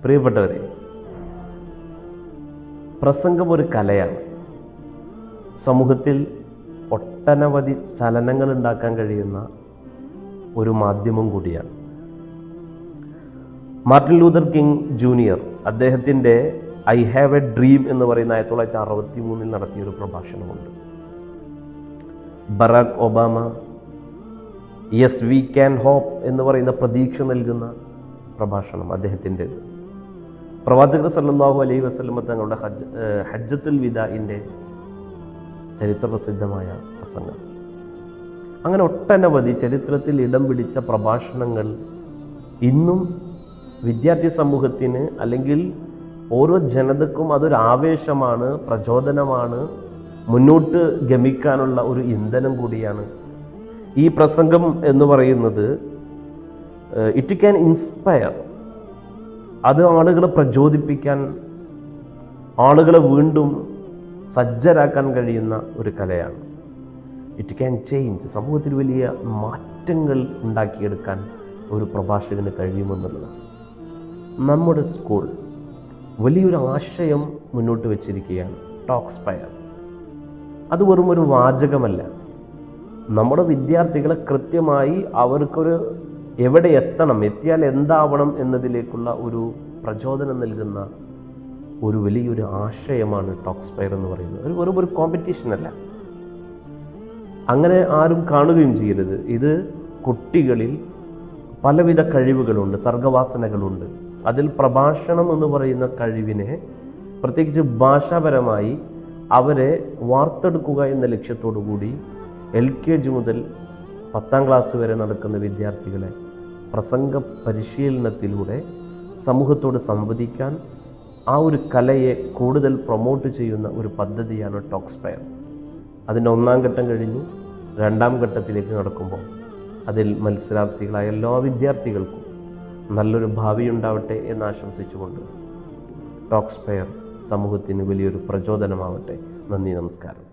പ്രിയപ്പെട്ടവരെ, പ്രസംഗം ഒരു കലയാണ്. സമൂഹത്തിൽ ഒട്ടനവധി ചലനങ്ങൾ ഉണ്ടാക്കാൻ കഴിയുന്ന ഒരു മാധ്യമം കൂടിയാണ്. മാർട്ടിൻ ലൂതർ കിങ് ജൂനിയർ അദ്ദേഹത്തിൻ്റെ ഐ ഹാവ് എ ഡ്രീം എന്ന് പറയുന്ന 1963 നടത്തിയൊരു പ്രഭാഷണമുണ്ട്. Barack Obama yes we can hope എന്ന് പറയുന്ന പ്രതീക്ഷ നൽകുന്ന പ്രഭാഷണം അദ്ദേഹത്തിൻ്റെത്. പ്രവാചകർ സല്ലല്ലാഹു അലൈഹി വസല്ലം തങ്ങളുടെ ഹജ്ജത്തുൽ വിദാഇൻ്റെ ചരിത്രപ്രസിദ്ധമായ പ്രസംഗം. അങ്ങനെ ഒട്ടനവധി ചരിത്രത്തിൽ ഇടം പിടിച്ച പ്രഭാഷണങ്ങൾ ഇന്നും വിദ്യാർത്ഥി സമൂഹത്തിന് അല്ലെങ്കിൽ ഓരോ ജനതക്കും അതൊരു ആവേശമാണ്, പ്രചോദനമാണ്, മുന്നോട്ട് ഗമിക്കാനുള്ള ഒരു ഇന്ധനം കൂടിയാണ്. ഈ പ്രസംഗം എന്ന് പറയുന്നത് ഇറ്റ് ക്യാൻ ഇൻസ്പയർ, അത് ആളുകളെ പ്രചോദിപ്പിക്കാൻ, ആളുകളെ വീണ്ടും സജ്ജരാക്കാൻ കഴിയുന്ന ഒരു കലയാണ്. ഇറ്റ് ക്യാൻ ചേഞ്ച്, സമൂഹത്തിൽ വലിയ മാറ്റങ്ങൾ ഉണ്ടാക്കിയെടുക്കാൻ ഒരു പ്രഭാഷകന് കഴിയുമെന്നുള്ളതാണ്. നമ്മുടെ സ്കൂൾ വലിയൊരു ആശയം മുന്നോട്ട് വെച്ചിരിക്കുകയാണ്, ടോക്സ്പയർ. അത് വെറും ഒരു വാചകമല്ല. നമ്മുടെ വിദ്യാർത്ഥികളെ കൃത്യമായി അവർക്കൊരു എവിടെ എത്തണം, എത്തിയാൽ എന്താവണം എന്നതിലേക്കുള്ള ഒരു പ്രചോദനം നൽകുന്ന ഒരു വലിയൊരു ആശയമാണ് ടോക്സ്പയർ എന്ന് പറയുന്നത്. ഒരു വെറും ഒരു കോമ്പറ്റീഷൻ അല്ല, അങ്ങനെ ആരും കാണുകയും ചെയ്യരുത്. ഇത് കുട്ടികളിൽ പലവിധ കഴിവുകളുണ്ട്, സർഗവാസനകളുണ്ട്. അതിൽ പ്രഭാഷണം എന്ന് പറയുന്ന കഴിവിനെ, പ്രത്യേകിച്ച് ഭാഷാപരമായി അവരെ വാർത്തെടുക്കുക എന്ന ലക്ഷ്യത്തോടു കൂടി LKG മുതൽ 10ാം ക്ലാസ് വരെ നടക്കുന്ന വിദ്യാർത്ഥികളെ പ്രസംഗ പരിശീലനത്തിലൂടെ സമൂഹത്തോട് സംവദിക്കാൻ, ആ ഒരു കലയെ കൂടുതൽ പ്രൊമോട്ട് ചെയ്യുന്ന ഒരു പദ്ധതിയാണ് ടോക്സ്പയർ. അതിൻ്റെ 1ാം ഘട്ടം കഴിഞ്ഞു. 2ാം ഘട്ടത്തിലേക്ക് നടക്കുമ്പോൾ അതിൽ മത്സരാർത്ഥികളായ എല്ലാ വിദ്യാർത്ഥികൾക്കും നല്ലൊരു ഭാവി ഉണ്ടാവട്ടെ എന്ന് ആശംസിച്ചുകൊണ്ട് ടോക്സ്പയർ സമൂഹത്തിന് വലിയൊരു പ്രചോദനമാവട്ടെ. നന്ദി, നമസ്കാരം.